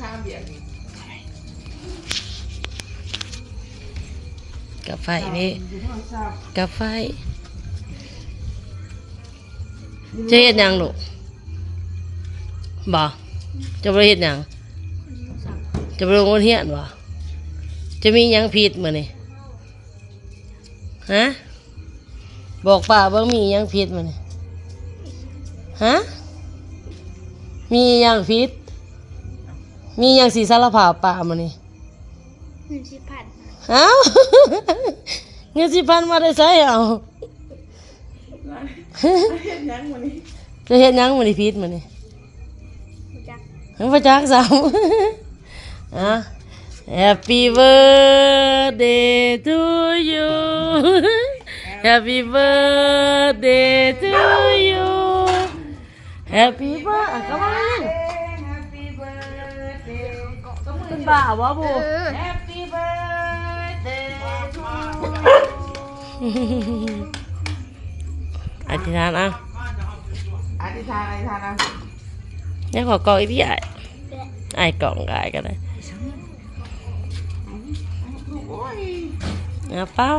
ชาเบียร์นี่กับไฟนี่กับไฟจะเฮ็ดหยังลูกบ่จะไปเฮ็ดหยังจะไปโรงเรียนบ่จะมีหยังผิดมื้อนี่ฮะบอกป้าว่ามีหยังผิดมื้อนี่ฮะมีหยังผิดมีหยังสิสารภาพป้ามื้อนี่10,000เอ้า เงิน10,000มาได้ใช้เอา เฮ็ดยังมื้อนี้ จะเฮ็ดหยังมื้อนี้ผิดมื้อนี้ จัก บ่จักซ้ำ อ่ะ Happy birthday to you Happy birthday to you Happy birthday ก็มาเล่น Happy birthday เป็นบ้าบ่บู Happy birthday to อธิษฐานเอา อธิษฐานนะ เนี่ยขอกล่องอีพี่ไอ้กล่องกายกันเลย โอ้ย เอาเป้า